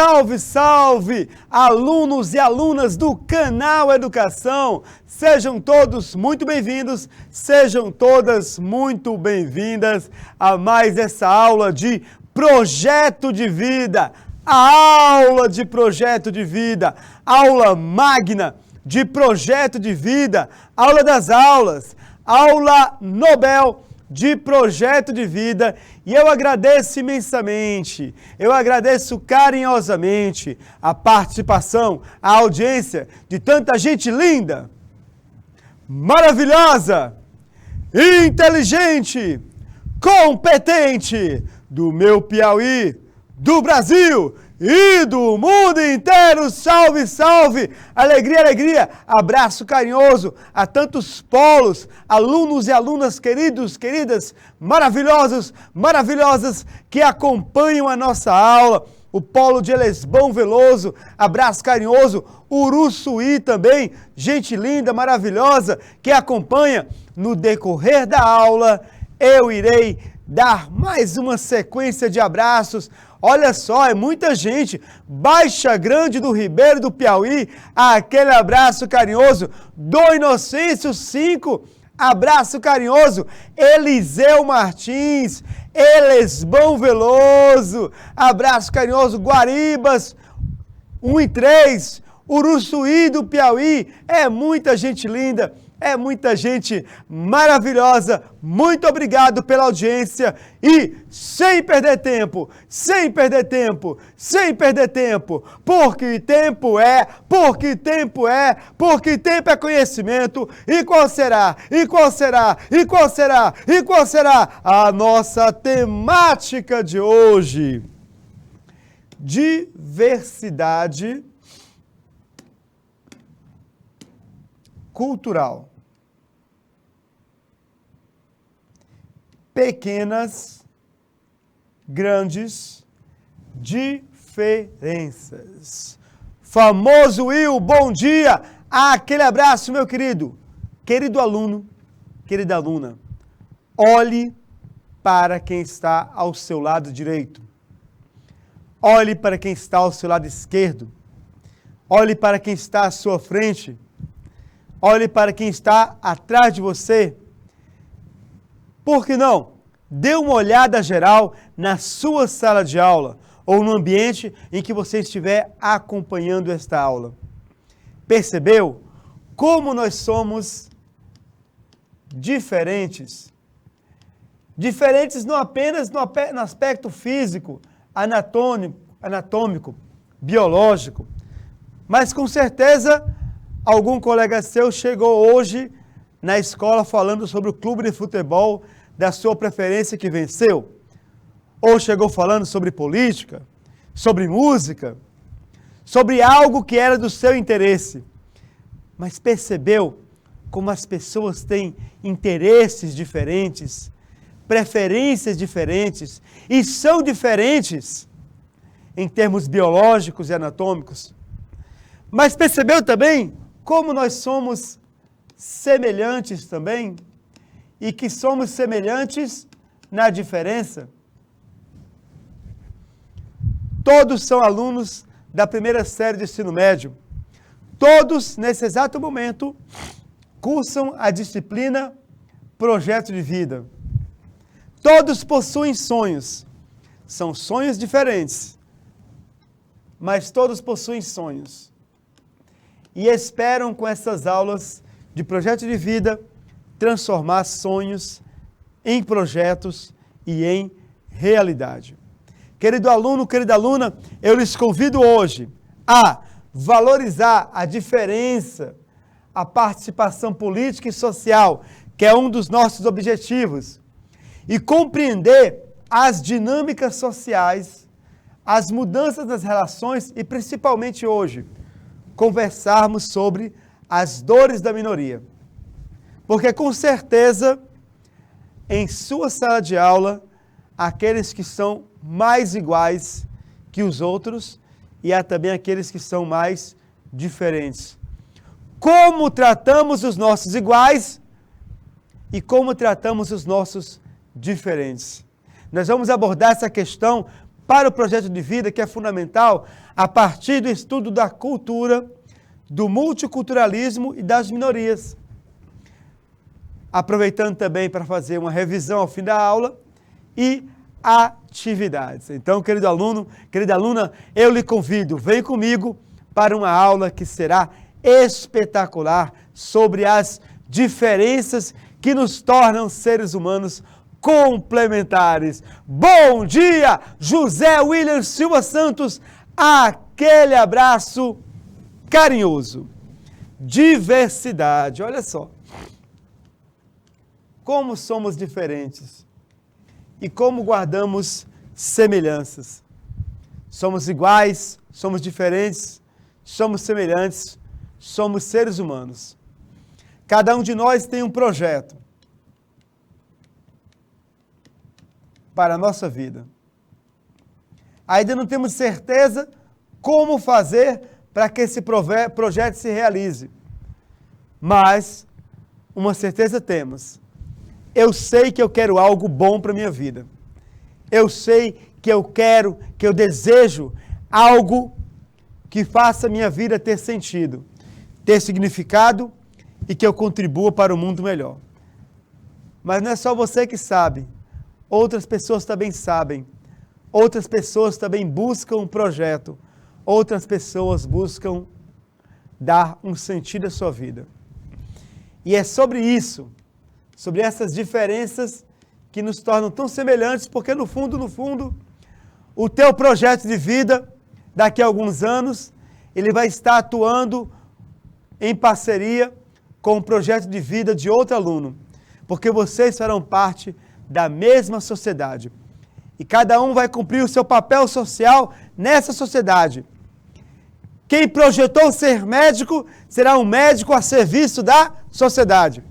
Salve, salve, alunos e alunas do Canal Educação! Sejam todos muito bem-vindos, sejam todas muito bem-vindas a mais essa aula de Projeto de Vida. A aula de Projeto de Vida, aula magna de Projeto de Vida, aula das aulas, aula Nobel de Projeto de Vida, e eu agradeço imensamente, eu agradeço carinhosamente a participação, a audiência de tanta gente linda, maravilhosa, inteligente, competente do meu Piauí, do Brasil e do mundo inteiro. Salve, salve! Alegria, alegria! Abraço carinhoso a tantos polos, alunos e alunas queridos, queridas, maravilhosos, maravilhosas que acompanham a nossa aula. O polo de Elesbão Veloso, abraço carinhoso. Uruçuí também, gente linda, maravilhosa que acompanha. No decorrer da aula, eu irei dar mais uma sequência de abraços. Olha só, é muita gente. Baixa Grande do Ribeiro do Piauí, aquele abraço carinhoso. Do Inocêncio 5, abraço carinhoso. Eliseu Martins, Elesbão Veloso, abraço carinhoso. Guaribas 1 e 3, Uruçuí do Piauí, é muita gente linda. É muita gente maravilhosa. Muito obrigado pela audiência e sem perder tempo, sem perder tempo, sem perder tempo, porque tempo é conhecimento. E qual será? E qual será? E qual será? E qual será a nossa temática de hoje? Diversidade cultural. Pequenas, grandes diferenças. Famoso Will, bom dia! Aquele abraço, meu querido. Querido aluno, querida aluna, olhe para quem está ao seu lado direito. Olhe para quem está ao seu lado esquerdo. Olhe para quem está à sua frente. Olhe para quem está atrás de você. Por que não? Dê uma olhada geral na sua sala de aula ou no ambiente em que você estiver acompanhando esta aula. Percebeu como nós somos diferentes? Diferentes não apenas no aspecto físico, anatômico, biológico, mas com certeza algum colega seu chegou hoje na escola falando sobre o clube de futebol da sua preferência que venceu, ou chegou falando sobre política, sobre música, sobre algo que era do seu interesse. Mas percebeu como as pessoas têm interesses diferentes, preferências diferentes e são diferentes em termos biológicos e anatômicos. Mas percebeu também como nós somos semelhantes também, e que somos semelhantes na diferença? Todos são alunos da primeira série de ensino médio. Todos, nesse exato momento, cursam a disciplina Projeto de Vida. Todos possuem sonhos. São sonhos diferentes, mas todos possuem sonhos. E esperam com essas aulas de Projeto de Vida transformar sonhos em projetos e em realidade. Querido aluno, querida aluna, eu lhes convido hoje a valorizar a diferença, a participação política e social, que é um dos nossos objetivos, e compreender as dinâmicas sociais, as mudanças nas relações e, principalmente hoje, conversarmos sobre as dores da minoria. Porque, com certeza, em sua sala de aula, aqueles que são mais iguais que os outros e há também aqueles que são mais diferentes. Como tratamos os nossos iguais e como tratamos os nossos diferentes. Nós vamos abordar essa questão para o projeto de vida que é fundamental a partir do estudo da cultura, do multiculturalismo e das minorias. Aproveitando também para fazer uma revisão ao fim da aula e atividades. Então, querido aluno, querida aluna, eu lhe convido, vem comigo para uma aula que será espetacular sobre as diferenças que nos tornam seres humanos complementares. Bom dia, José William Silva Santos, aquele abraço carinhoso. Diversidade, olha só. Como somos diferentes e como guardamos semelhanças. Somos iguais, somos diferentes, somos semelhantes, somos seres humanos. Cada um de nós tem um projeto para a nossa vida. Ainda não temos certeza como fazer para que esse projeto se realize, mas uma certeza temos. Eu sei que eu quero algo bom para a minha vida. Eu sei que eu quero, que eu desejo algo que faça a minha vida ter sentido, ter significado e que eu contribua para um mundo melhor. Mas não é só você que sabe. Outras pessoas também sabem. Outras pessoas também buscam um projeto. Outras pessoas buscam dar um sentido à sua vida. E é sobre isso, sobre essas diferenças que nos tornam tão semelhantes, porque no fundo, o teu projeto de vida, daqui a alguns anos, ele vai estar atuando em parceria com o projeto de vida de outro aluno, porque vocês farão parte da mesma sociedade. E cada um vai cumprir o seu papel social nessa sociedade. Quem projetou ser médico será um médico a serviço da sociedade.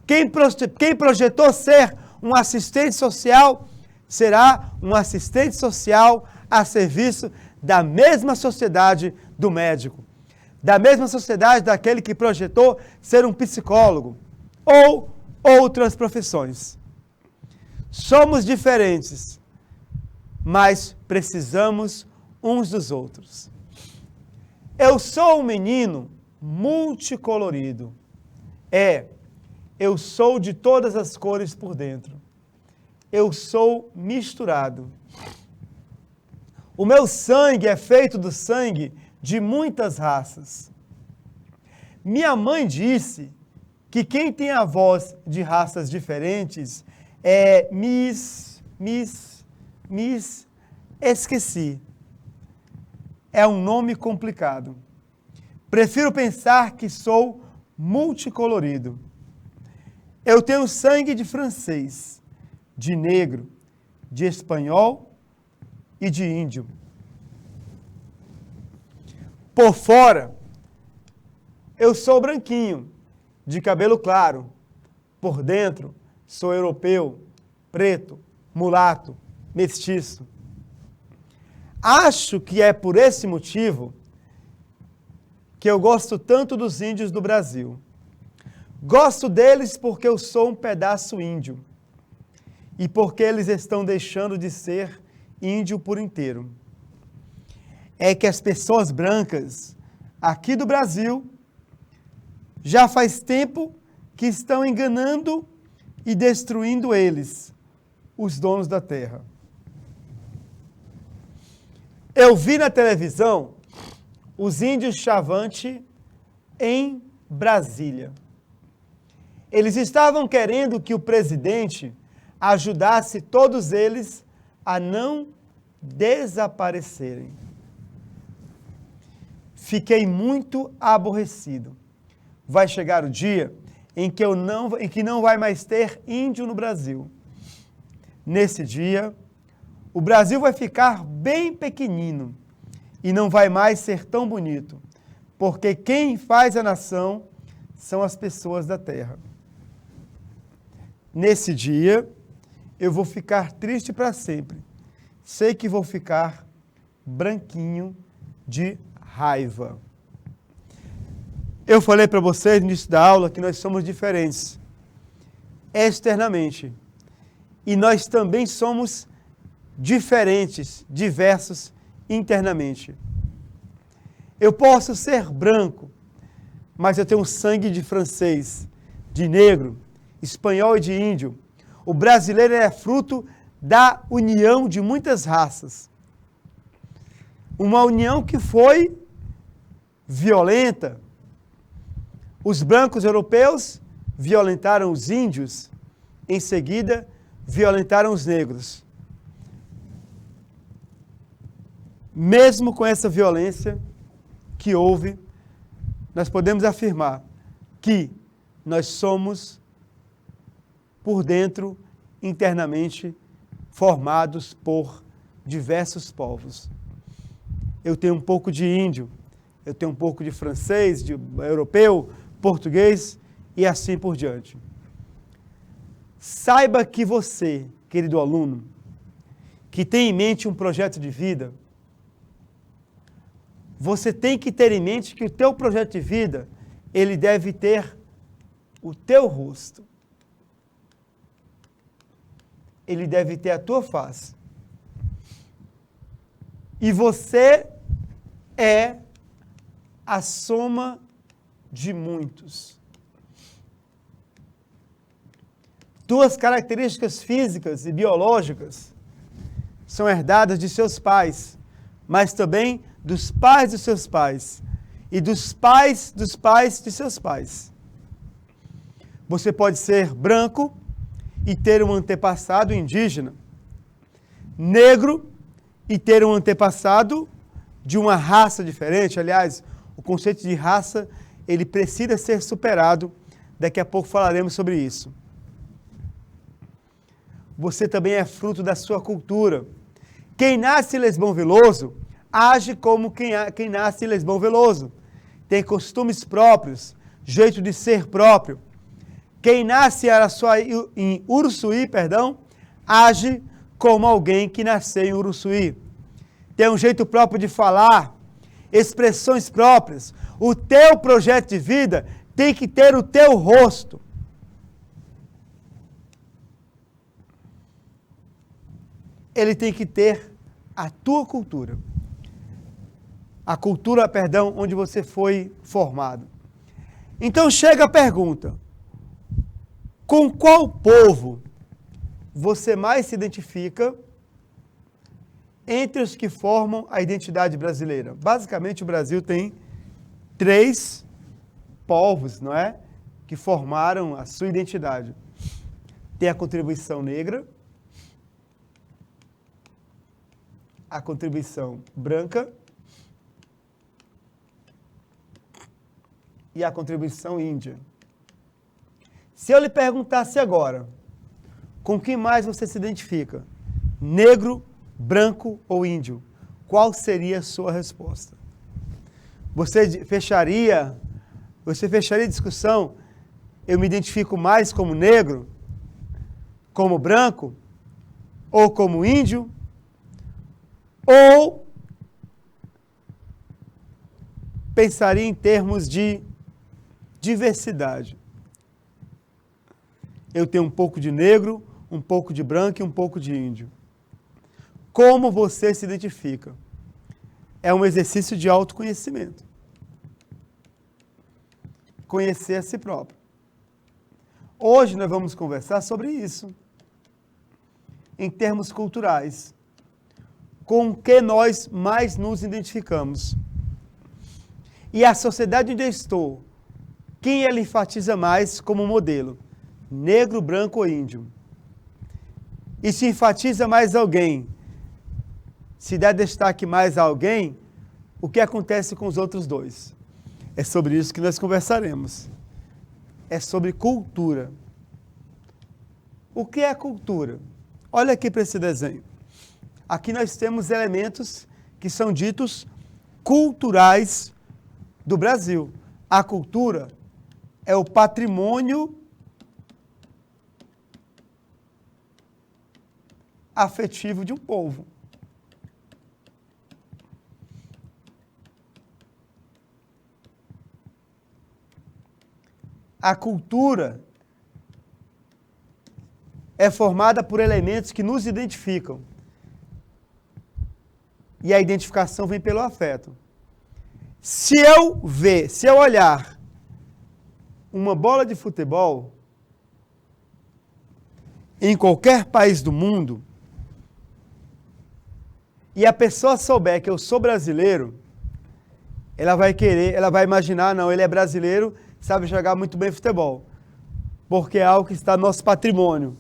Quem projetou ser um assistente social será um assistente social a serviço da mesma sociedade do médico, da mesma sociedade daquele que projetou ser um psicólogo ou outras profissões. Somos diferentes, mas precisamos uns dos outros. Eu sou um menino multicolorido. Eu sou de todas as cores por dentro. Eu sou misturado. O meu sangue é feito do sangue de muitas raças. Minha mãe disse que quem tem a voz de raças diferentes é esqueci. É um nome complicado. Prefiro pensar que sou multicolorido. Eu tenho sangue de francês, de negro, de espanhol e de índio. Por fora, eu sou branquinho, de cabelo claro. Por dentro, sou europeu, preto, mulato, mestiço. Acho que é por esse motivo que eu gosto tanto dos índios do Brasil. Gosto deles porque eu sou um pedaço índio e porque eles estão deixando de ser índio por inteiro. É que as pessoas brancas aqui do Brasil já faz tempo que estão enganando e destruindo eles, os donos da terra. Eu vi na televisão os índios Chavante em Brasília. Eles estavam querendo que o presidente ajudasse todos eles a não desaparecerem. Fiquei muito aborrecido. Vai chegar o dia em que não vai mais ter índio no Brasil. Nesse dia, o Brasil vai ficar bem pequenino e não vai mais ser tão bonito, porque quem faz a nação são as pessoas da terra. Nesse dia, eu vou ficar triste para sempre. Sei que vou ficar branquinho de raiva. Eu falei para vocês no início da aula que nós somos diferentes externamente. E nós também somos diferentes, diversos internamente. Eu posso ser branco, mas eu tenho sangue de francês, de negro, espanhol e de índio. O brasileiro é fruto da união de muitas raças. Uma união que foi violenta. Os brancos europeus violentaram os índios, em seguida violentaram os negros. Mesmo com essa violência que houve, nós podemos afirmar que nós somos, por dentro, internamente, formados por diversos povos. Eu tenho um pouco de índio, eu tenho um pouco de francês, de europeu, português e assim por diante. Saiba que você, querido aluno, que tem em mente um projeto de vida, você tem que ter em mente que o teu projeto de vida, ele deve ter o teu rosto. Ele deve ter a tua face. E você é a soma de muitos. Tuas características físicas e biológicas são herdadas de seus pais, mas também dos pais dos seus pais e dos pais de seus pais. Você pode ser branco e ter um antepassado indígena, negro e ter um antepassado de uma raça diferente. Aliás, o conceito de raça, ele precisa ser superado. Daqui a pouco falaremos sobre isso. Você também é fruto da sua cultura. Quem nasce Lesbão Veloso, age como quem nasce Lesbão Veloso. Tem costumes próprios, jeito de ser próprio. Quem nasce em Uruçuí, age como alguém que nasceu em Uruçuí. Tem um jeito próprio de falar, expressões próprias. O teu projeto de vida tem que ter o teu rosto. Ele tem que ter a tua cultura. A cultura, onde você foi formado. Então chega a pergunta: com qual povo você mais se identifica entre os que formam a identidade brasileira? Basicamente, o Brasil tem 3 povos, não é? Que formaram a sua identidade. Tem a contribuição negra, a contribuição branca e a contribuição índia. Se eu lhe perguntasse agora, com que mais você se identifica? Negro, branco ou índio? Qual seria a sua resposta? Você fecharia a discussão? Eu me identifico mais como negro, como branco ou como índio? Ou pensaria em termos de diversidade? Eu tenho um pouco de negro, um pouco de branco e um pouco de índio. Como você se identifica? É um exercício de autoconhecimento. Conhecer a si próprio. Hoje nós vamos conversar sobre isso, em termos culturais. Com que nós mais nos identificamos. E a sociedade onde eu estou, quem ela enfatiza mais como modelo? Negro, branco ou índio? E se enfatiza mais alguém, se dá destaque mais a alguém, o que acontece com os outros dois? É sobre isso que nós conversaremos. É sobre cultura. O que é cultura? Olha aqui para esse desenho. Aqui nós temos elementos que são ditos culturais do Brasil. A cultura é o patrimônio afetivo de um povo. A cultura é formada por elementos que nos identificam. e a identificação vem pelo afeto. Se eu olhar uma bola de futebol em qualquer país do mundo e a pessoa souber que eu sou brasileiro, ela vai imaginar, não, ele é brasileiro, sabe jogar muito bem futebol, porque é algo que está no nosso patrimônio,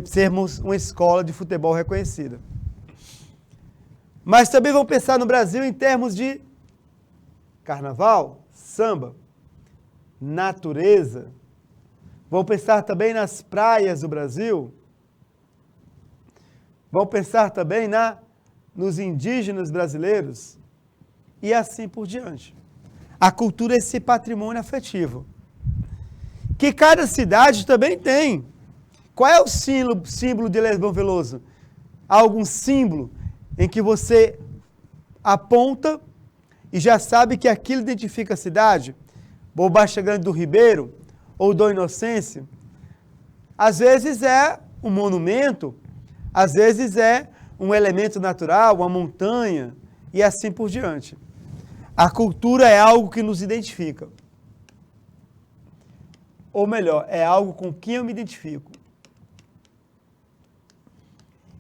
sermos uma escola de futebol reconhecida. Mas também vão pensar no Brasil em termos de carnaval, samba, natureza. Vão pensar também nas praias do Brasil. Vão pensar também nos indígenas brasileiros. E assim por diante. A cultura é esse patrimônio afetivo, que cada cidade também tem. Qual é o símbolo de Leblon Veloso? Há algum símbolo em que você aponta e já sabe que aquilo identifica a cidade? Ou Baixa Grande do Ribeiro, ou Dom Inocêncio. Às vezes é um monumento, às vezes é um elemento natural, uma montanha, e assim por diante. A cultura é algo que nos identifica. Ou melhor, é algo com quem eu me identifico.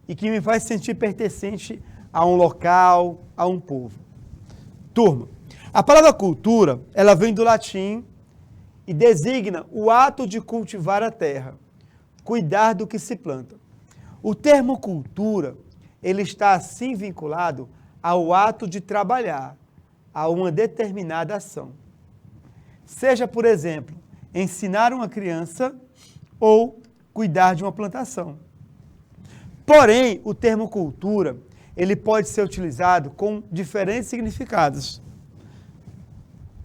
E que me faz sentir pertencente a um local, a um povo. Turma, a palavra cultura, ela vem do latim e designa o ato de cultivar a terra, cuidar do que se planta. O termo cultura, ele está assim vinculado ao ato de trabalhar, a uma determinada ação. Seja, por exemplo, ensinar uma criança ou cuidar de uma plantação. Porém, o termo cultura, ele pode ser utilizado com diferentes significados.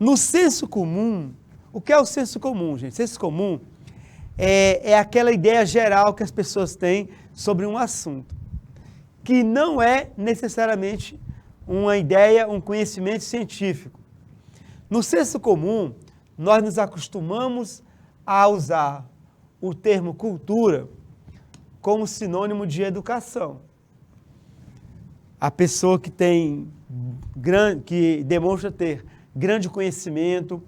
No senso comum, o que é o senso comum, gente? Senso comum é aquela ideia geral que as pessoas têm sobre um assunto, que não é necessariamente uma ideia, um conhecimento científico. No senso comum, nós nos acostumamos a usar o termo cultura como sinônimo de educação. A pessoa que demonstra ter grande conhecimento,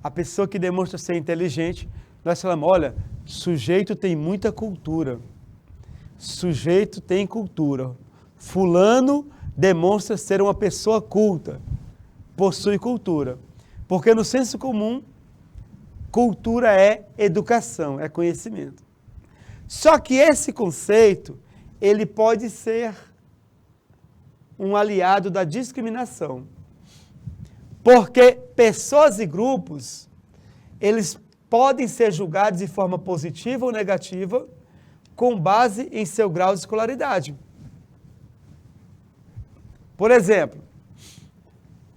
a pessoa que demonstra ser inteligente, nós falamos, olha, sujeito tem muita cultura. Sujeito tem cultura. Fulano demonstra ser uma pessoa culta, possui cultura. Porque no senso comum, cultura é educação, é conhecimento. Só que esse conceito, ele pode ser um aliado da discriminação. Porque pessoas e grupos, eles podem ser julgados de forma positiva ou negativa com base em seu grau de escolaridade. Por exemplo,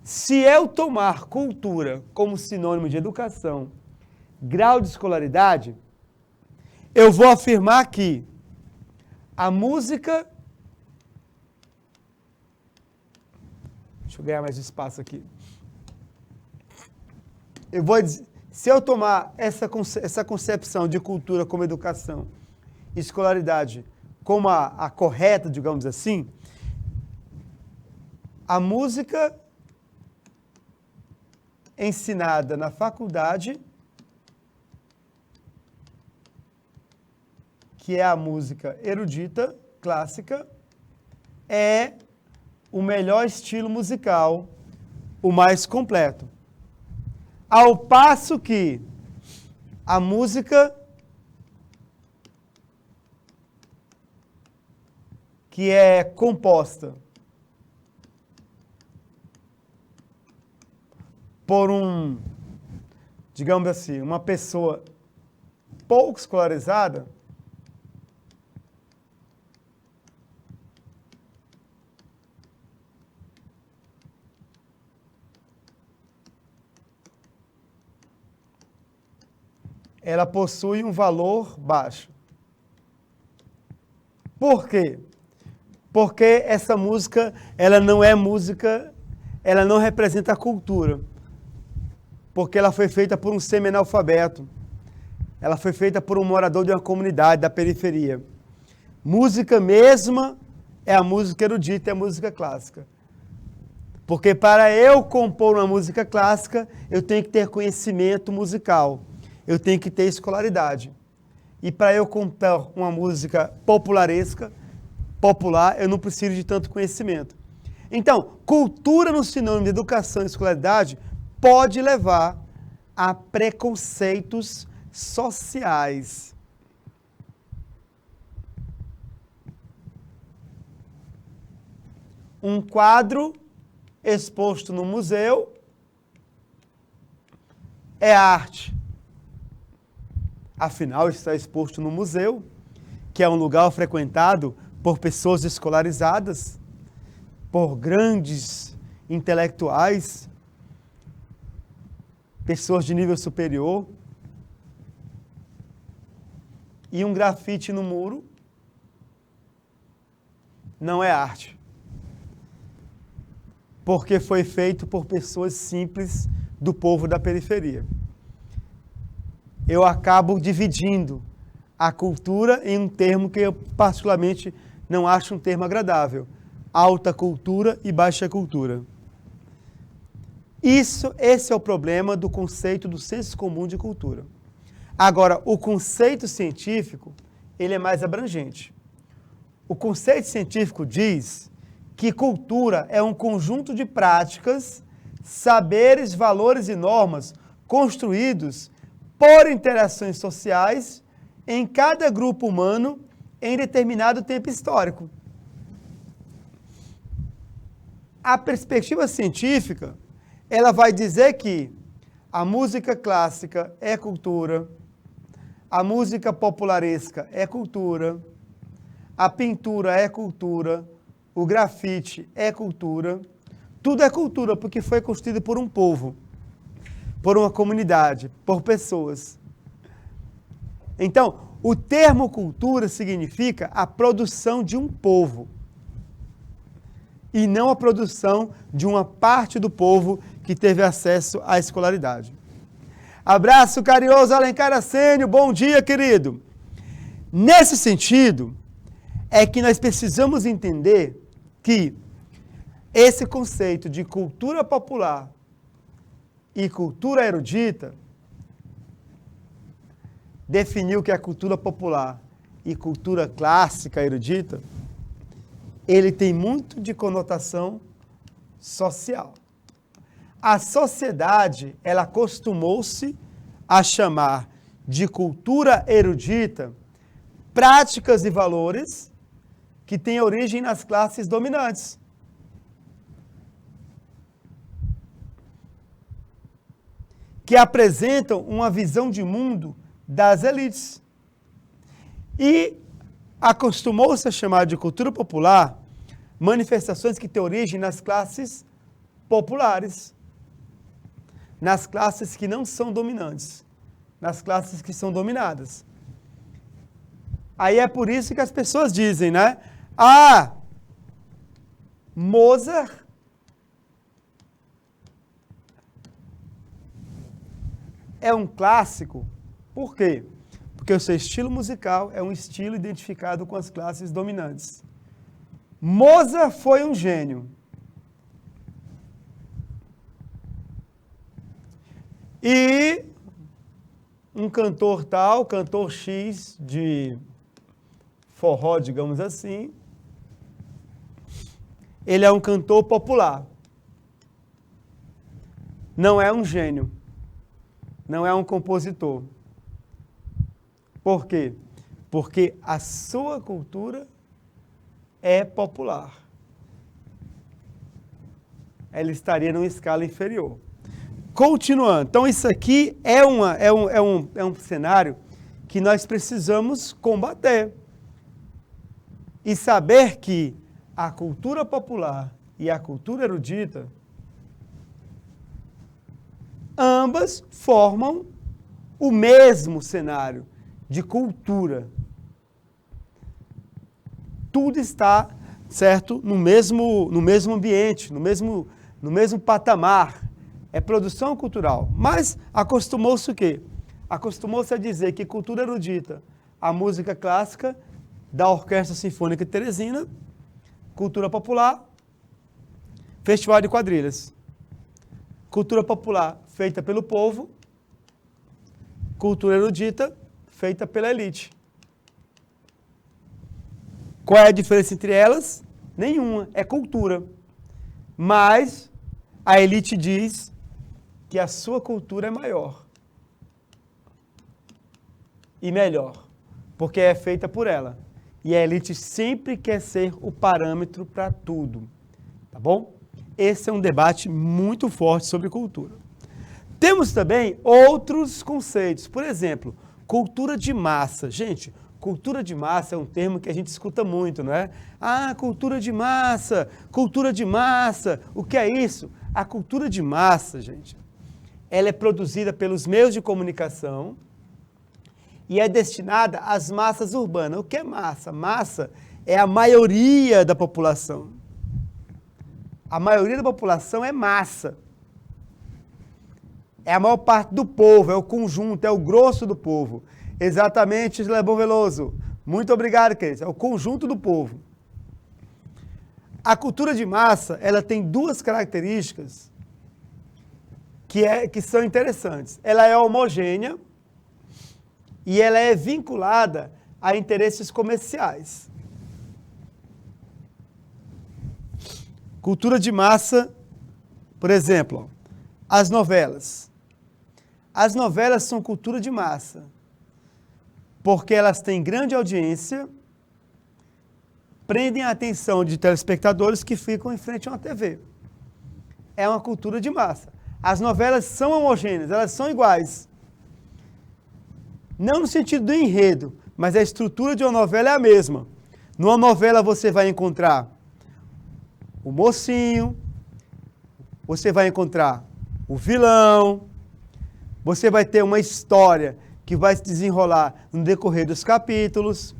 se eu tomar cultura como sinônimo de educação, grau de escolaridade, eu vou afirmar que a música... Deixa eu ganhar mais espaço aqui. Eu vou dizer, se eu tomar essa concepção de cultura como educação, escolaridade como a correta, digamos assim, a música ensinada na faculdade, que é a música erudita, clássica, é o melhor estilo musical, o mais completo. Ao passo que a música que é composta por digamos assim, uma pessoa pouco escolarizada, ela possui um valor baixo. Por quê? Porque essa música, ela não é música, ela não representa a cultura. Porque ela foi feita por um semi-analfabeto. Ela foi feita por um morador de uma comunidade da periferia. Música mesma é a música erudita, é a música clássica. Porque para eu compor uma música clássica, eu tenho que ter conhecimento musical, eu tenho que ter escolaridade. E para eu compor uma música popularesca, popular, eu não preciso de tanto conhecimento. Então, cultura no sinônimo de educação e escolaridade pode levar a preconceitos sociais. Um quadro exposto no museu é arte. Afinal, está exposto no museu, que é um lugar frequentado por pessoas escolarizadas, por grandes intelectuais, pessoas de nível superior. E um grafite no muro não é arte, porque foi feito por pessoas simples do povo da periferia. Eu acabo dividindo a cultura em um termo que eu particularmente não acho um termo agradável: alta cultura e baixa cultura. Esse é o problema do conceito do senso comum de cultura. Agora, o conceito científico, ele é mais abrangente. O conceito científico diz que cultura é um conjunto de práticas, saberes, valores e normas construídos por interações sociais em cada grupo humano em determinado tempo histórico. A perspectiva científica, ela vai dizer que a música clássica é cultura, a música popularesca é cultura, a pintura é cultura, o grafite é cultura, tudo é cultura porque foi construído por um povo, por uma comunidade, por pessoas. Então, o termo cultura significa a produção de um povo e não a produção de uma parte do povo que teve acesso à escolaridade. Abraço carinhoso, Alencar Assênio, bom dia, querido. Nesse sentido, é que nós precisamos entender que esse conceito de cultura popular e cultura erudita definiu que a cultura popular e cultura clássica erudita, ele tem muito de conotação social. A sociedade, ela acostumou-se a chamar de cultura erudita práticas e valores que têm origem nas classes dominantes. Que apresentam uma visão de mundo das elites. E acostumou-se a chamar de cultura popular manifestações que têm origem nas classes populares, nas classes que não são dominantes, nas classes que são dominadas. Aí é por isso que as pessoas dizem, né? Ah, Mozart é um clássico. Por quê? Porque o seu estilo musical é um estilo identificado com as classes dominantes. Mozart foi um gênio. E um cantor tal, cantor X de forró, digamos assim, ele é um cantor popular. Não é um gênio. Não é um compositor. Por quê? Porque a sua cultura é popular. Ela estaria numa escala inferior. Continuando, então isso aqui é um cenário que nós precisamos combater. E saber que a cultura popular e a cultura erudita, ambas formam o mesmo cenário de cultura. Tudo está, certo, no mesmo ambiente, no mesmo patamar. É produção cultural. Mas acostumou-se o quê? Acostumou-se a dizer que cultura erudita, a música clássica da Orquestra Sinfônica de Teresina, Cultura popular, festival de quadrilhas. Cultura popular feita pelo povo, cultura erudita feita pela elite. Qual é a diferença entre elas? Nenhuma, é cultura. Mas a elite diz que a sua cultura é maior e melhor, porque é feita por ela. E a elite sempre quer ser o parâmetro para tudo, tá bom? Esse é um debate muito forte sobre cultura. Temos também outros conceitos, por exemplo, cultura de massa. Gente, cultura de massa é um termo que a gente escuta muito, não é? Ah, cultura de massa, o que é isso? A cultura de massa, gente, ela é produzida pelos meios de comunicação e é destinada às massas urbanas. O que é massa? Massa é a maioria da população. A maioria da população é massa. É a maior parte do povo, é o conjunto, é o grosso do povo. Exatamente, Lebon Veloso. Muito obrigado, queridos. É o conjunto do povo. A cultura de massa, ela tem duas características que são interessantes. Ela é homogênea e ela é vinculada a interesses comerciais. Cultura de massa, por exemplo, as novelas. As novelas são cultura de massa, porque elas têm grande audiência, prendem a atenção de telespectadores que ficam em frente a uma TV. É uma cultura de massa. As novelas são homogêneas, elas são iguais. Não no sentido do enredo, mas a estrutura de uma novela é a mesma. Numa novela você vai encontrar o mocinho, você vai encontrar o vilão, você vai ter uma história que vai se desenrolar no decorrer dos capítulos,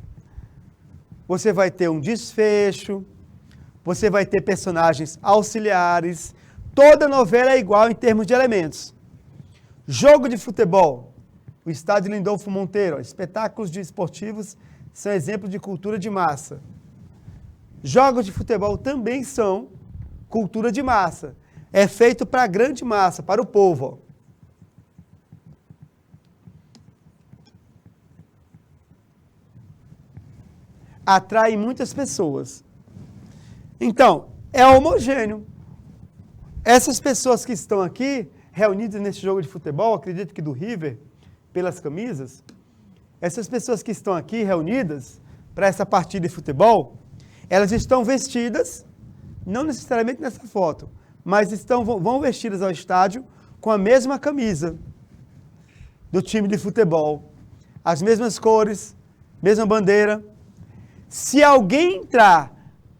você vai ter um desfecho, você vai ter personagens auxiliares. Toda novela é igual em termos de elementos. Jogo de futebol, o estádio Lindolfo Monteiro, espetáculos esportivos são exemplos de cultura de massa. Jogos de futebol também são cultura de massa. É feito para a grande massa, para o povo. Atrai muitas pessoas. Então, é homogêneo. Essas pessoas que estão aqui, reunidas nesse jogo de futebol, acredito que do River, pelas camisas, essas pessoas que estão aqui reunidas para essa partida de futebol, elas estão vestidas, não necessariamente nessa foto, mas vão vestidas ao estádio com a mesma camisa do time de futebol, as mesmas cores, mesma bandeira. Se alguém entrar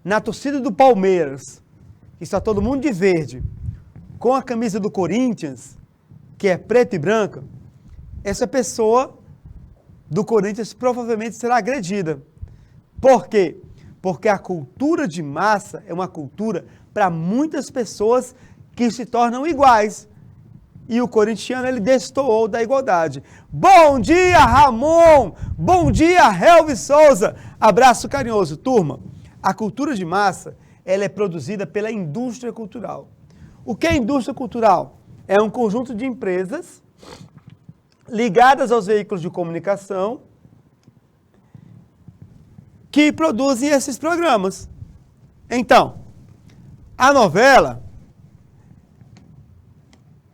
na torcida do Palmeiras, que está todo mundo de verde, com a camisa do Corinthians, que é preta e branca, essa pessoa do Corinthians provavelmente será agredida. Por quê? Porque a cultura de massa é uma cultura para muitas pessoas que se tornam iguais. E o corintiano, ele destoou da igualdade. Bom dia, Ramon! Bom dia, Helvis Souza! Abraço carinhoso. Turma, a cultura de massa, ela é produzida pela indústria cultural. O que é indústria cultural? É um conjunto de empresas ligadas aos veículos de comunicação que produzem esses programas. Então, a novela,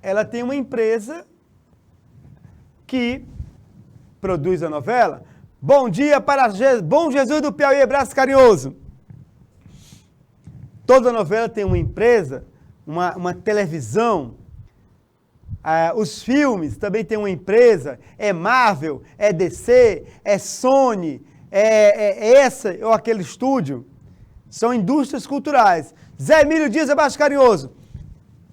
ela tem uma empresa que produz a novela. Bom dia para Bom Jesus do Piauí, abraço carinhoso. Toda novela tem uma empresa, uma televisão. Os filmes também tem uma empresa. É Marvel, é DC, é Sony, é essa ou aquele estúdio. São indústrias culturais. Zé Emílio Dias, abraço carinhoso.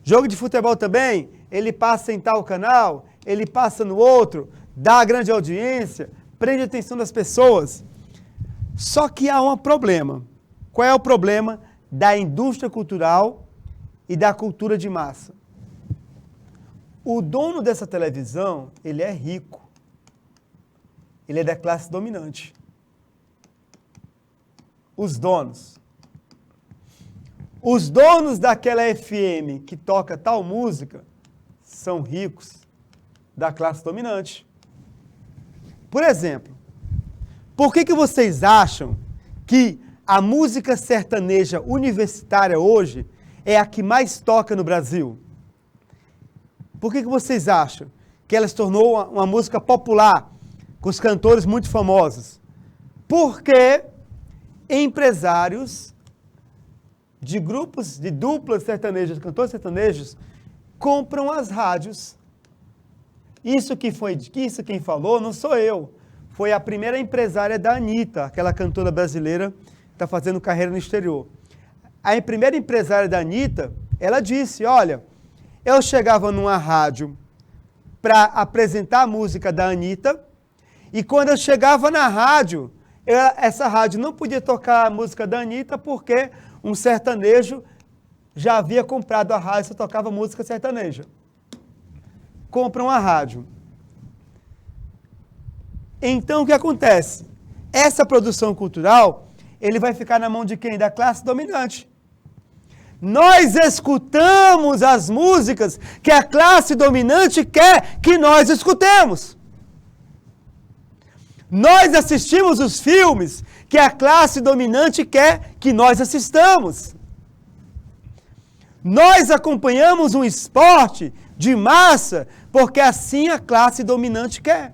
Jogo de futebol também, ele passa em tal canal, ele passa no outro, dá grande audiência, prende a atenção das pessoas. Só que há um problema. Qual é o problema da indústria cultural e da cultura de massa? O dono dessa televisão, ele é rico. Ele é da classe dominante. Os donos. os donos daquela FM que toca tal música são ricos da classe dominante. Por exemplo, por que vocês acham que a música sertaneja universitária hoje é a que mais toca no Brasil? Por que vocês acham que ela se tornou uma música popular, com os cantores muito famosos? Porque empresários de grupos, de duplas sertanejas, cantores sertanejos, compram as rádios. Isso quem falou não sou eu. Foi a primeira empresária da Anitta, aquela cantora brasileira que está fazendo carreira no exterior. A primeira empresária da Anitta, ela disse, olha, eu chegava numa rádio para apresentar a música da Anitta, e quando eu chegava na rádio, essa rádio não podia tocar a música da Anitta porque um sertanejo já havia comprado a rádio, só tocava música sertaneja. Compram a rádio. Então, o que acontece? Essa produção cultural, ele vai ficar na mão de quem? Da classe dominante. Nós escutamos as músicas que a classe dominante quer que nós escutemos. Nós assistimos os filmes que a classe dominante quer que nós assistamos. Nós acompanhamos um esporte de massa porque assim a classe dominante quer.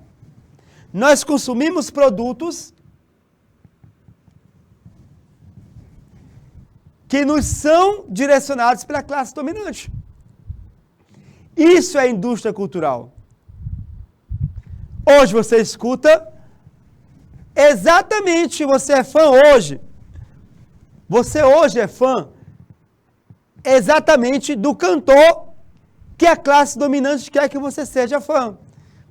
Nós consumimos produtos que nos são direcionados pela classe dominante. Isso é indústria cultural. Hoje você escuta, exatamente, você é fã hoje. Você hoje é fã exatamente do cantor que a classe dominante quer que você seja fã.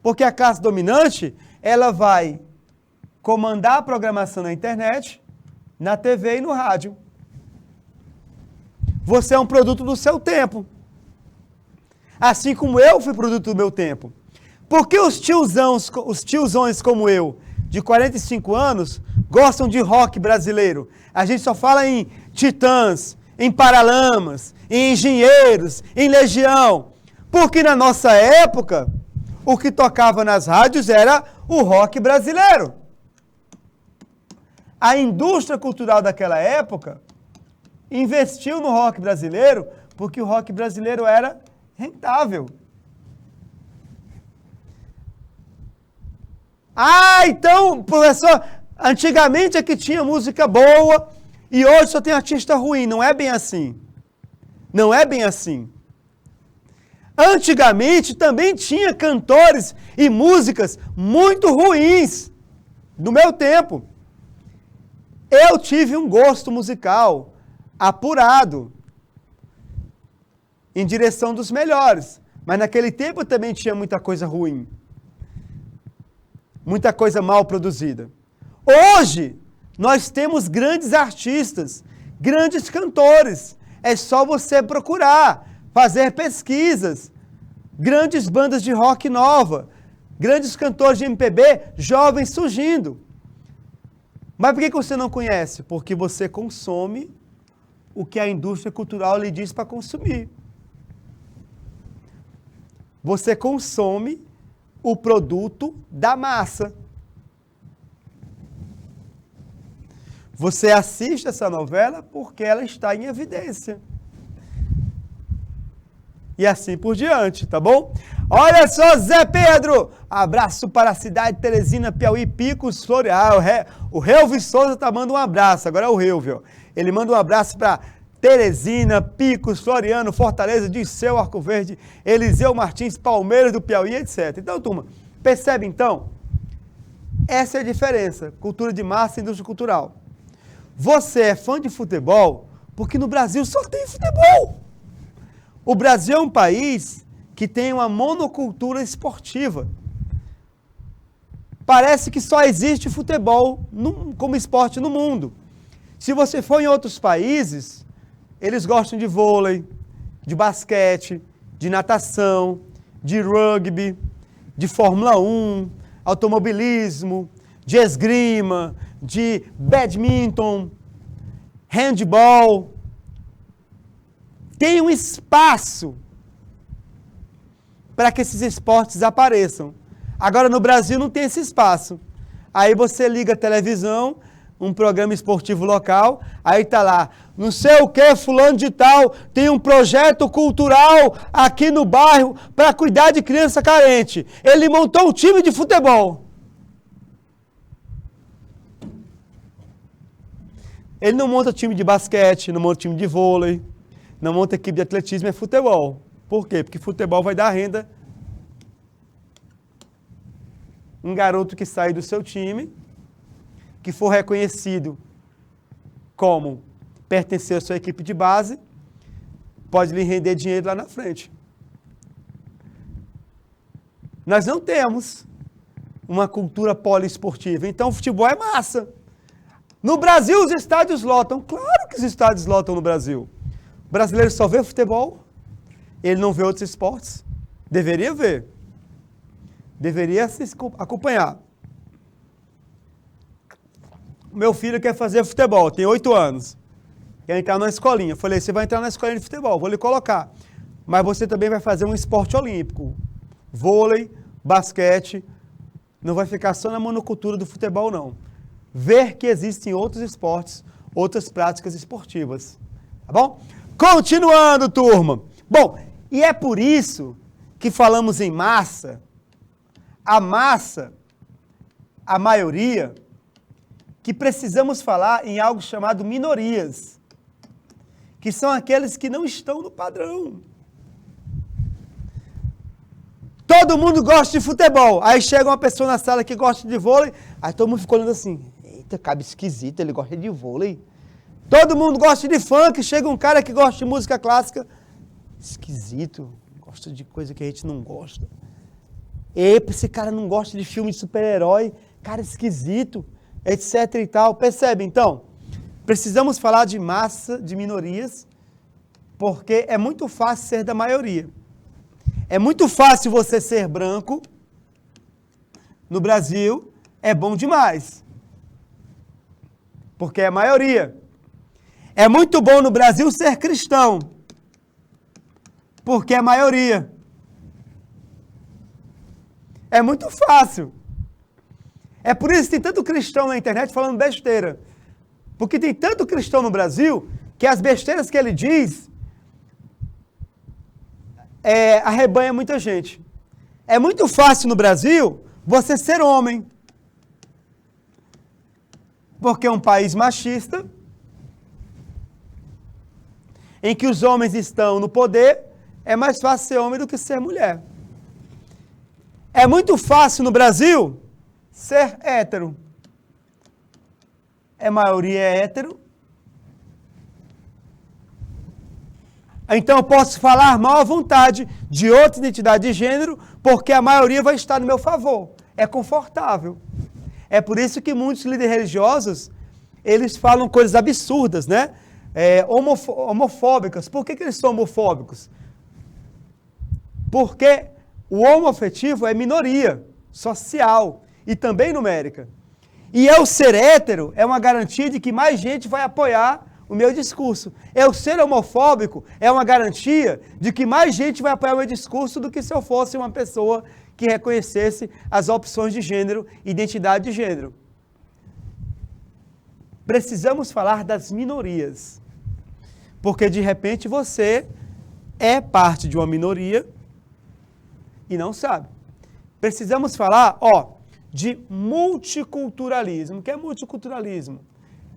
Porque a classe dominante, ela vai comandar a programação na internet, na TV e no rádio. Você é um produto do seu tempo. Assim como eu fui produto do meu tempo. Por que os tiozões como eu, de 45 anos, gostam de rock brasileiro? A gente só fala em Titãs, em Paralamas, em Engenheiros, em Legião. Porque na nossa época, o que tocava nas rádios era o rock brasileiro. A indústria cultural daquela época investiu no rock brasileiro porque o rock brasileiro era rentável. Ah, então, professor, antigamente é que tinha música boa e hoje só tem artista ruim. Não é bem assim. Não é bem assim. Antigamente também tinha cantores e músicas muito ruins, do meu tempo. Eu tive um gosto musical apurado, em direção dos melhores. Mas naquele tempo também tinha muita coisa ruim. Muita coisa mal produzida. Hoje, nós temos grandes artistas, grandes cantores. É só você procurar, fazer pesquisas. Grandes bandas de rock nova, grandes cantores de MPB, jovens surgindo. Mas por que você não conhece? Porque você consome o que a indústria cultural lhe diz para consumir. Você consome o produto da massa. Você assiste essa novela porque ela está em evidência. E assim por diante, tá bom? Olha só, Zé Pedro! Abraço para a cidade de Teresina, Piauí, Picos, Floreal. O Relvi Souza tá mandando um abraço, agora é o Relvi, ó. Ele manda um abraço para Teresina, Picos, Floriano, Fortaleza, Disseu, Arco Verde, Eliseu Martins, Palmeiras do Piauí, etc. Então, turma, percebe então? Essa é a diferença, cultura de massa e indústria cultural. Você é fã de futebol porque no Brasil só tem futebol. O Brasil é um país que tem uma monocultura esportiva. Parece que só existe futebol como esporte no mundo. Se você for em outros países, eles gostam de vôlei, de basquete, de natação, de rugby, de Fórmula 1, automobilismo, de esgrima, de badminton, handball. tem um espaço para que esses esportes apareçam. Agora, no Brasil, não tem esse espaço. Aí você liga a televisão, um programa esportivo local, aí tá lá, não sei o que, fulano de tal, tem um projeto cultural aqui no bairro para cuidar de criança carente. Ele montou um time de futebol. Ele não monta time de basquete, não monta time de vôlei, não monta equipe de atletismo, é futebol. Por quê? Porque futebol vai dar renda. Um garoto que sai do seu time, que for reconhecido como pertencer à sua equipe de base, pode lhe render dinheiro lá na frente. Nós não temos uma cultura poliesportiva, então o futebol é massa. No Brasil os estádios lotam, claro que os estádios lotam no Brasil. O brasileiro só vê futebol, ele não vê outros esportes. Deveria ver. Deveria se acompanhar. Meu filho quer fazer futebol, tem 8 anos. Quer entrar na escolinha. Falei, você vai entrar na escolinha de futebol, vou lhe colocar. Mas você também vai fazer um esporte olímpico. Vôlei, basquete. Não vai ficar só na monocultura do futebol, não. Ver que existem outros esportes, outras práticas esportivas. Tá bom? Continuando, turma. Bom, e é por isso que falamos em massa. A massa, a maioria, que precisamos falar em algo chamado minorias, que são aqueles que não estão no padrão. Todo mundo gosta de futebol, aí chega uma pessoa na sala que gosta de vôlei, aí todo mundo fica olhando assim, eita, cabe esquisito, ele gosta de vôlei. Todo mundo gosta de funk, chega um cara que gosta de música clássica, esquisito, gosta de coisa que a gente não gosta. Epa, esse cara não gosta de filme de super-herói, cara esquisito, etc e tal. Percebe, então? Precisamos falar de massa, de minorias, porque é muito fácil ser da maioria. É muito fácil você ser branco. No Brasil, é bom demais. Porque é a maioria. É muito bom no Brasil ser cristão. Porque é a maioria. É muito fácil. É por isso que tem tanto cristão na internet falando besteira. Porque tem tanto cristão no Brasil que as besteiras que ele diz arrebanha muita gente. É muito fácil no Brasil você ser homem. Porque é um país machista, em que os homens estão no poder, é mais fácil ser homem do que ser mulher. É muito fácil no Brasil ser hétero. A maioria é hétero. Então eu posso falar mal à vontade de outra identidade de gênero, porque a maioria vai estar no meu favor. É confortável. É por isso que muitos líderes religiosos, eles falam coisas absurdas, né? Homofóbicas. Por que eles são homofóbicos? Porque o homoafetivo é minoria social e também numérica. E eu ser hétero é uma garantia de que mais gente vai apoiar o meu discurso. Eu ser homofóbico é uma garantia de que mais gente vai apoiar o meu discurso do que se eu fosse uma pessoa que reconhecesse as opções de gênero e identidade de gênero. Precisamos falar das minorias. Porque de repente você é parte de uma minoria e não sabe. Precisamos falar, de multiculturalismo. O que é multiculturalismo?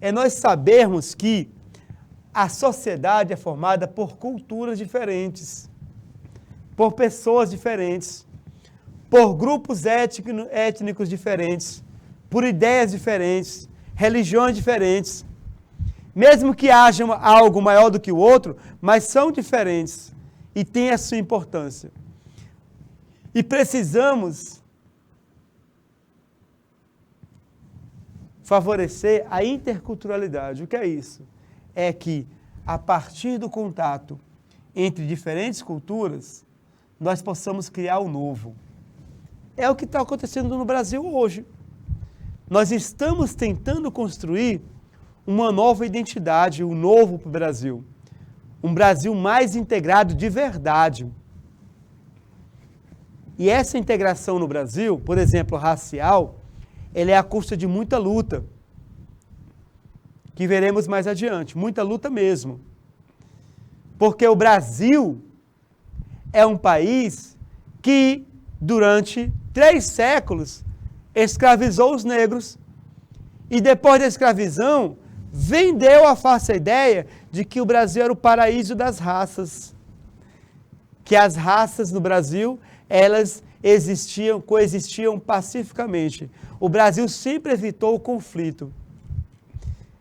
É nós sabermos que a sociedade é formada por culturas diferentes, por pessoas diferentes, por grupos étnicos diferentes, por ideias diferentes, religiões diferentes. Mesmo que haja algo maior do que o outro, mas são diferentes e têm a sua importância. E precisamos favorecer a interculturalidade. O que é isso? É que, a partir do contato entre diferentes culturas, nós possamos criar o novo. É o que está acontecendo no Brasil hoje. Nós estamos tentando construir uma nova identidade, um novo para o Brasil. um Brasil mais integrado de verdade. E essa integração no Brasil, por exemplo, racial, ela é à custa de muita luta, que veremos mais adiante, muita luta mesmo. Porque o Brasil é um país que, durante 3 séculos, escravizou os negros e depois da escravização, vendeu a falsa ideia de que o Brasil era o paraíso das raças. Que as raças no Brasil, elas coexistiam pacificamente. O Brasil sempre evitou o conflito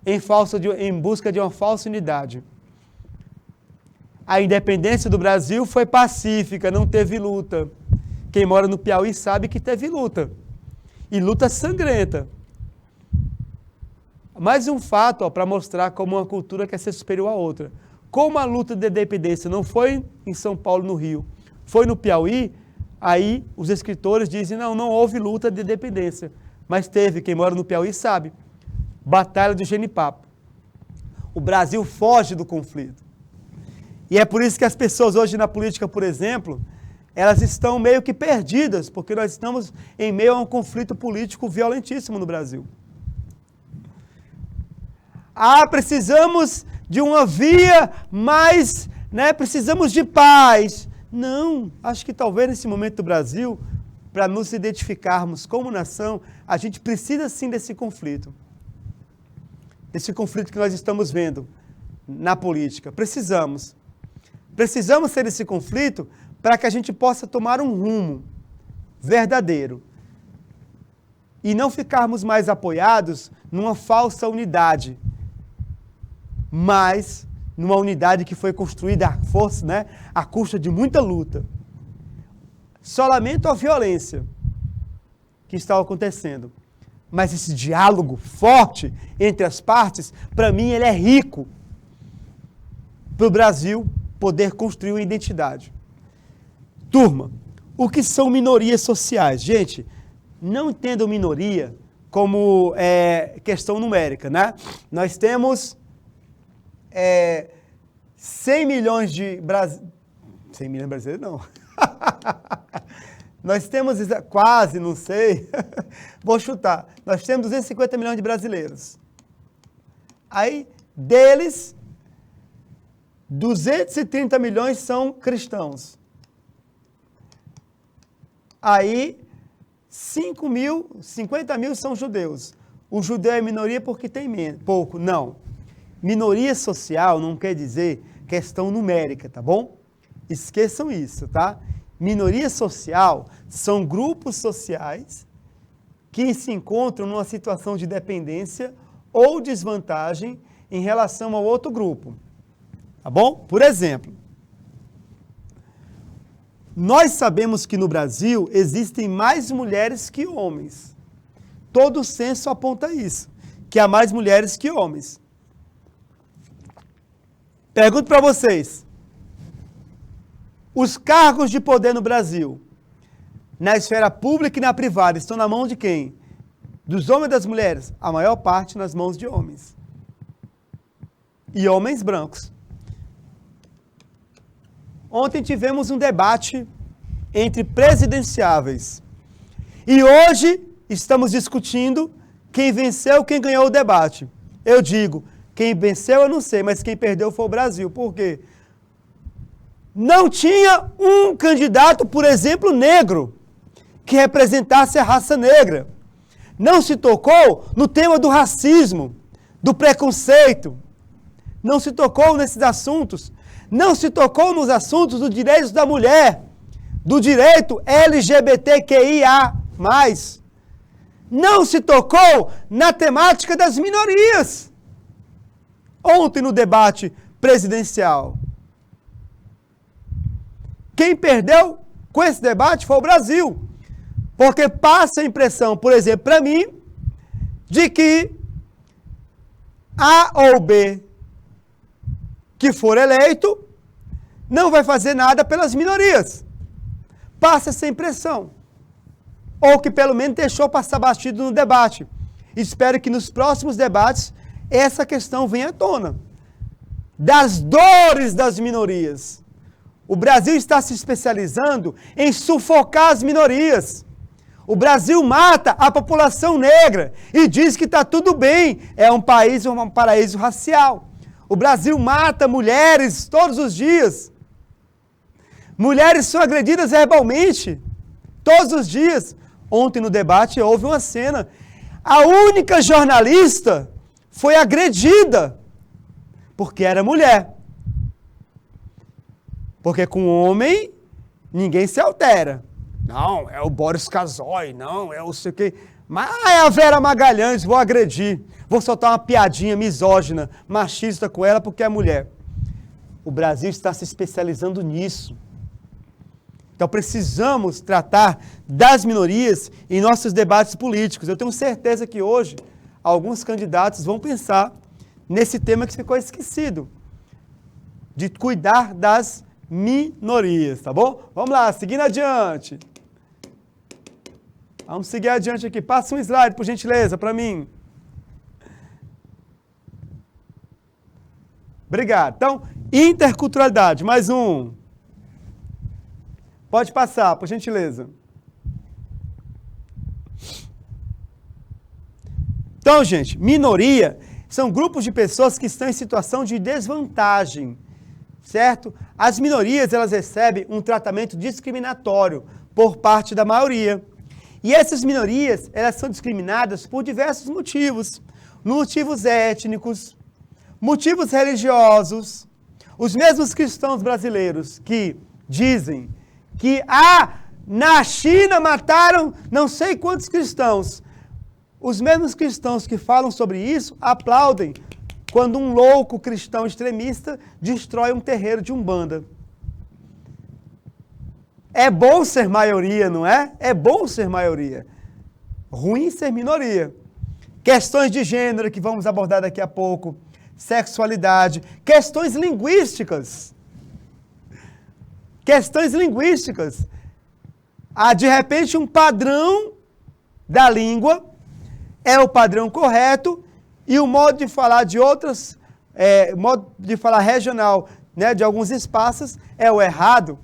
em busca de uma falsa unidade. A independência do Brasil foi pacífica, não teve luta. Quem mora no Piauí sabe que teve luta. E luta sangrenta. Mais um fato para mostrar como uma cultura quer ser superior à outra. Como a luta de independência não foi em São Paulo, no Rio, foi no Piauí, aí os escritores dizem, não houve luta de independência. Mas teve, quem mora no Piauí sabe. Batalha do Genipapo. O Brasil foge do conflito. E é por isso que as pessoas hoje na política, por exemplo, elas estão meio que perdidas, porque nós estamos em meio a um conflito político violentíssimo no Brasil. Precisamos de uma via mais, precisamos de paz. Não, acho que talvez nesse momento do Brasil, para nos identificarmos como nação, a gente precisa sim desse conflito. Esse conflito que nós estamos vendo na política. Precisamos ter esse conflito para que a gente possa tomar um rumo verdadeiro. E não ficarmos mais apoiados numa falsa unidade, mas numa unidade que foi construída à força, à custa de muita luta. Só lamento a violência que está acontecendo. Mas esse diálogo forte entre as partes, para mim, ele é rico para o Brasil poder construir uma identidade. Turma, o que são minorias sociais? Gente, não entendam minoria como questão numérica, Nós temos 100 milhões de brasileiros. 100 milhões de brasileiros, não. Nós temos quase, não sei, vou chutar, nós temos 250 milhões de brasileiros. Aí, deles, 230 milhões são cristãos. Aí, 50 mil são judeus. O judeu é minoria porque tem pouco. Não. Minoria social não quer dizer questão numérica, tá bom? Esqueçam isso, tá? Minoria social são grupos sociais que se encontram numa situação de dependência ou desvantagem em relação ao outro grupo. Tá bom? Por exemplo, nós sabemos que no Brasil existem mais mulheres que homens. Todo o censo aponta isso, que há mais mulheres que homens. Pergunto para vocês, os cargos de poder no Brasil, na esfera pública e na privada, estão na mão de quem? Dos homens e das mulheres? A maior parte nas mãos de homens. E homens brancos. Ontem tivemos um debate entre presidenciáveis. E hoje estamos discutindo quem venceu, quem ganhou o debate. Eu digo, quem venceu eu não sei, mas quem perdeu foi o Brasil. Por quê? Não tinha um candidato, por exemplo, negro, que representasse a raça negra. Não se tocou no tema do racismo, do preconceito. Não se tocou nesses assuntos. Não se tocou nos assuntos dos direitos da mulher, do direito LGBTQIA+. Não se tocou na temática das minorias. Ontem no debate presidencial. Quem perdeu com esse debate foi o Brasil. Porque passa a impressão, por exemplo, para mim, de que A ou B que for eleito não vai fazer nada pelas minorias. Passa essa impressão. Ou que pelo menos deixou passar batido no debate. Espero que nos próximos debates essa questão venha à tona. das dores das minorias. O Brasil está se especializando em sufocar as minorias. O Brasil mata a população negra e diz que está tudo bem, é um paraíso racial. O Brasil mata mulheres todos os dias. Mulheres são agredidas verbalmente todos os dias. Ontem no debate houve uma cena. A única jornalista foi agredida porque era mulher. Porque com homem ninguém se altera. Não, é o Boris Casoy, não, é o sei o quê. Mas é a Vera Magalhães, vou agredir. Vou soltar uma piadinha misógina, machista com ela porque é mulher. O Brasil está se especializando nisso. Então precisamos tratar das minorias em nossos debates políticos. Eu tenho certeza que hoje alguns candidatos vão pensar nesse tema que ficou esquecido, de cuidar das minorias, tá bom? Vamos lá, seguindo adiante. Vamos seguir adiante aqui. Passa um slide, por gentileza, para mim. Obrigado. Então, interculturalidade, mais um. Pode passar, por gentileza. Então, gente, minoria são grupos de pessoas que estão em situação de desvantagem, certo? As minorias, elas recebem um tratamento discriminatório por parte da maioria. E essas minorias, elas são discriminadas por diversos motivos. Motivos étnicos, motivos religiosos. Os mesmos cristãos brasileiros que dizem que, na China mataram não sei quantos cristãos. Os mesmos cristãos que falam sobre isso aplaudem quando um louco cristão extremista destrói um terreiro de Umbanda. É bom ser maioria, não é? É bom ser maioria. Ruim ser minoria. Questões de gênero, que vamos abordar daqui a pouco. Sexualidade. Questões linguísticas. Questões linguísticas. De repente, um padrão da língua é o padrão correto e o modo de falar de outras, modo de falar regional, né, de alguns espaços é o errado.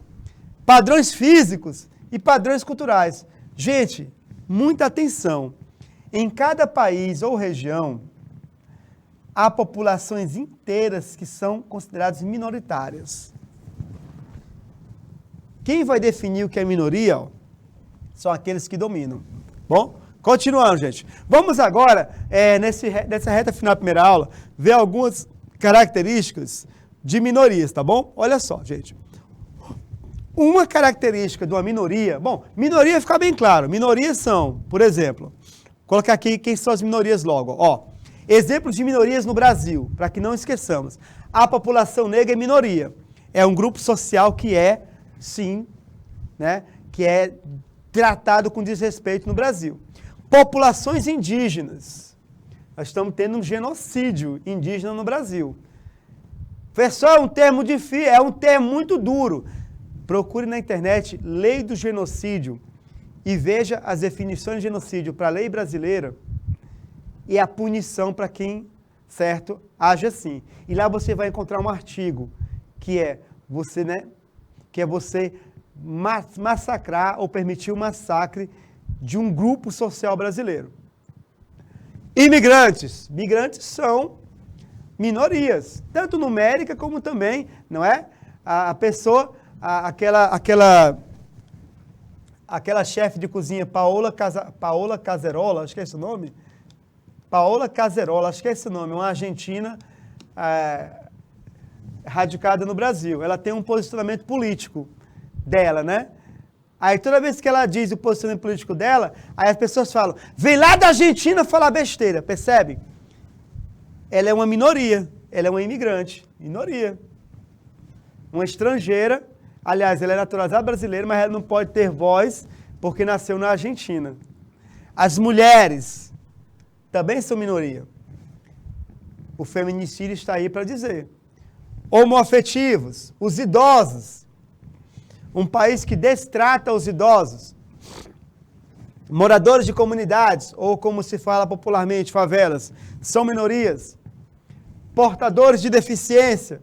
Padrões físicos e padrões culturais. Gente, muita atenção. Em cada país ou região, há populações inteiras que são consideradas minoritárias. Quem vai definir o que é minoria? São aqueles que dominam. Bom, continuando, gente. Vamos agora, nessa reta final da primeira aula, ver algumas características de minorias, tá bom? Olha só, gente. Uma característica de uma minoria... Bom, minoria fica bem claro. Minorias são, por exemplo... Colocar aqui quem são as minorias logo. Ó, exemplos de minorias no Brasil, para que não esqueçamos. A população negra é minoria. É um grupo social que é, sim, né, que é tratado com desrespeito no Brasil. Populações indígenas. Nós estamos tendo um genocídio indígena no Brasil. Pessoal, é um termo difícil, é um termo muito duro. Procure na internet Lei do Genocídio e veja as definições de genocídio para a lei brasileira e a punição para quem, certo, age assim. E lá você vai encontrar um artigo que é você, né, que é você massacrar ou permitir o massacre de um grupo social brasileiro. Imigrantes. Migrantes são minorias, tanto numérica como também, não é? A pessoa, aquela chefe de cozinha, Paola Caserola, acho que é esse o nome? Paola Caserola, acho que é esse o nome, uma argentina radicada no Brasil. Ela tem um posicionamento político dela, né? Aí toda vez que ela diz o posicionamento político dela, aí as pessoas falam, vem lá da Argentina falar besteira, percebe? Ela é uma minoria, ela é uma imigrante, minoria. Uma estrangeira, aliás, ela é naturalizada brasileira, mas ela não pode ter voz porque nasceu na Argentina. As mulheres também são minoria. O feminicídio está aí para dizer. Homoafetivos, os idosos. Um país que destrata os idosos. Moradores de comunidades, ou como se fala popularmente, favelas, são minorias. portadores de deficiência,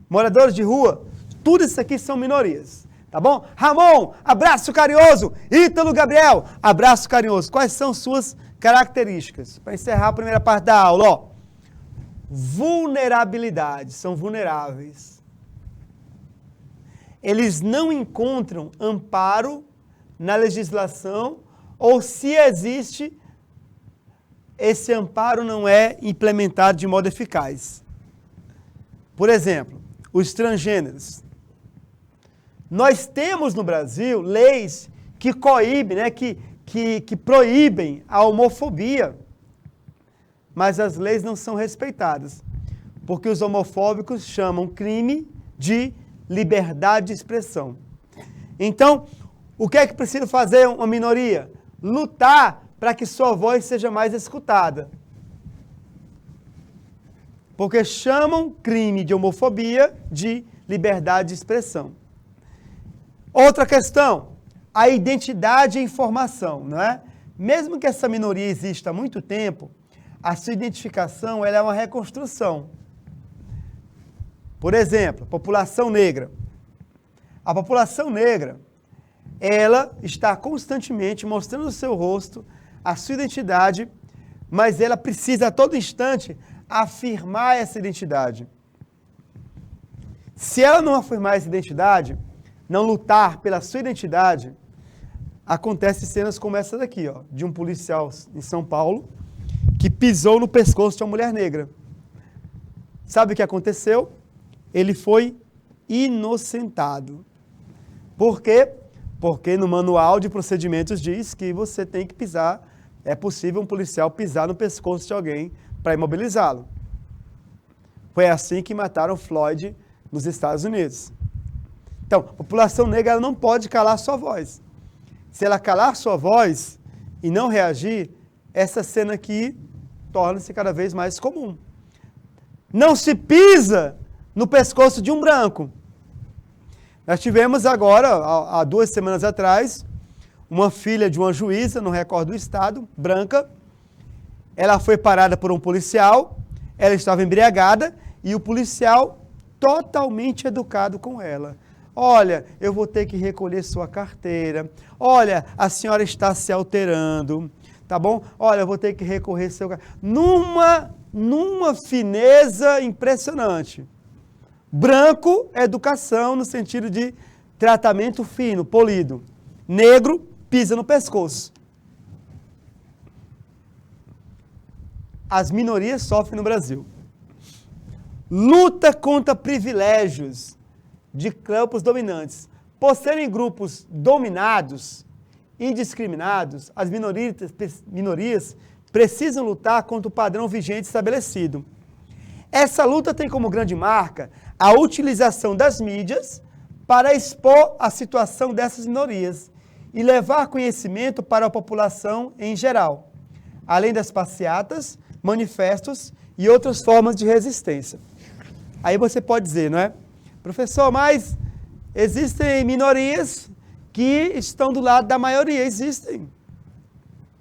moradores de rua, tudo isso aqui são minorias, tá bom? Ramon, abraço carinhoso. Ítalo Gabriel, abraço carinhoso. Quais são suas características? Para encerrar a primeira parte da aula, ó. Vulnerabilidade, são vulneráveis. Eles não encontram amparo na legislação, ou se existe, esse amparo não é implementado de modo eficaz. Por exemplo, os transgêneros. Nós temos no Brasil leis que coíbem, né, que proíbem a homofobia, mas as leis não são respeitadas, porque os homofóbicos chamam crime de liberdade de expressão. Então, o que é que precisa fazer uma minoria? Lutar para que sua voz seja mais escutada. Porque chamam crime de homofobia de liberdade de expressão. Outra questão, a identidade e informação, não é? Mesmo que essa minoria exista há muito tempo, a sua identificação ela é uma reconstrução. Por exemplo, população negra. A população negra, ela está constantemente mostrando o seu rosto, a sua identidade, mas ela precisa a todo instante afirmar essa identidade. Se ela não afirmar essa identidade, não lutar pela sua identidade, acontecem cenas como essa daqui, ó, de um policial em São Paulo que pisou no pescoço de uma mulher negra. Sabe o que aconteceu? Ele foi inocentado. Por quê? Porque no manual de procedimentos diz que você tem que pisar, é possível um policial pisar no pescoço de alguém para imobilizá-lo. Foi assim que mataram Floyd nos Estados Unidos. Então, a população negra ela não pode calar sua voz. Se ela calar sua voz e não reagir, essa cena aqui torna-se cada vez mais comum. Não se pisa no pescoço de um branco. Nós tivemos agora, há 2 semanas atrás, uma filha de uma juíza, no Record do Estado, branca. Ela foi parada por um policial, ela estava embriagada e o policial totalmente educado com ela. Olha, eu vou ter que recolher sua carteira. Olha, a senhora está se alterando, tá bom? Olha, eu vou ter que recorrer seu... Numa fineza impressionante. Branco, educação no sentido de tratamento fino, polido. Negro, pisa no pescoço. As minorias sofrem no Brasil. Luta contra privilégios de campos dominantes. Por serem grupos dominados e discriminados, as minorias precisam lutar contra o padrão vigente estabelecido. Essa luta tem como grande marca a utilização das mídias para expor a situação dessas minorias e levar conhecimento para a população em geral, além das passeatas, manifestos e outras formas de resistência. Aí você pode dizer, não é? Professor, mas existem minorias que estão do lado da maioria. Existem.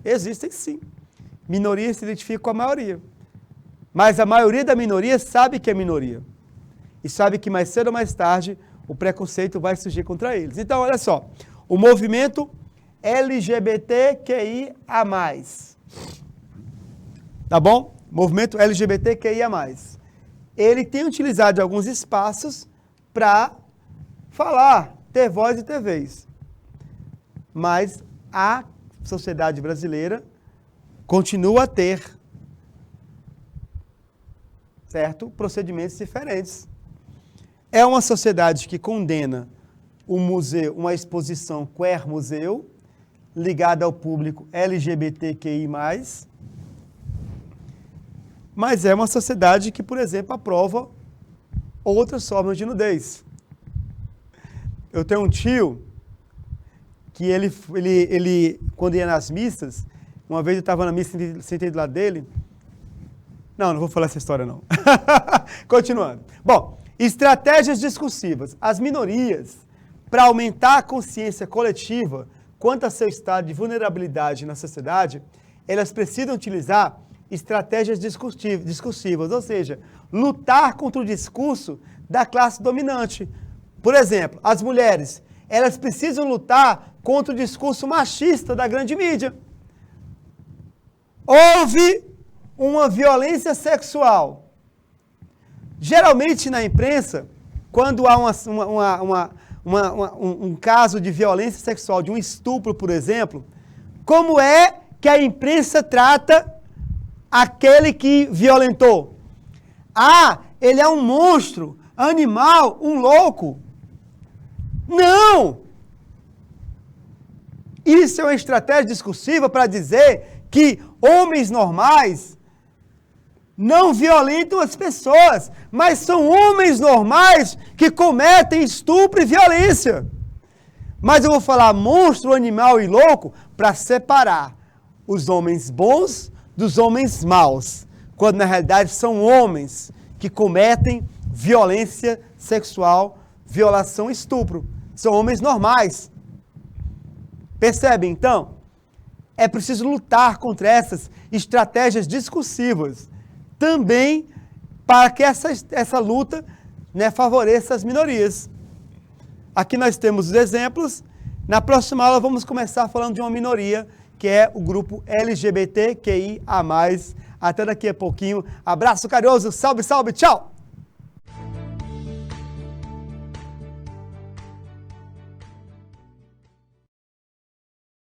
Existem sim. Minorias se identificam com a maioria. Mas a maioria da minoria sabe que é minoria. E sabe que mais cedo ou mais tarde o preconceito vai surgir contra eles. Então, olha só. O movimento LGBTQIA+. Tá bom? Movimento LGBTQIA+. Ele tem utilizado alguns espaços para falar, ter voz e ter vez. Mas a sociedade brasileira continua a ter, certo? Procedimentos diferentes. É uma sociedade que condena um museu, uma exposição queer museu, ligada ao público LGBTQI+, mas é uma sociedade que, por exemplo, aprova outras formas de nudez. Eu tenho um tio que ele quando ia nas missas, uma vez eu estava na missa, sentei do lado dele. Não vou falar essa história não. Continuando. Bom, estratégias discursivas. As minorias, para aumentar a consciência coletiva quanto a seu estado de vulnerabilidade na sociedade, elas precisam utilizar estratégias discursivas, ou seja, lutar contra o discurso da classe dominante. Por exemplo, as mulheres, elas precisam lutar contra o discurso machista da grande mídia. Houve uma violência sexual. Geralmente na imprensa, quando há um caso de violência sexual, de um estupro, por exemplo, como é que a imprensa trata aquele que violentou? Ah, ele é um monstro, animal, um louco. Não! Isso é uma estratégia discursiva para dizer que homens normais não violentam as pessoas, mas são homens normais que cometem estupro e violência. Mas eu vou falar monstro, animal e louco para separar os homens bons dos homens maus, quando na realidade são homens que cometem violência sexual, violação e estupro. São homens normais. Percebe, então? É preciso lutar contra essas estratégias discursivas, também para que essa luta, né, favoreça as minorias. Aqui nós temos os exemplos. Na próxima aula vamos começar falando de uma minoria, que é o grupo LGBTQIA+. Até daqui a pouquinho. Abraço carinhoso, salve, salve, tchau!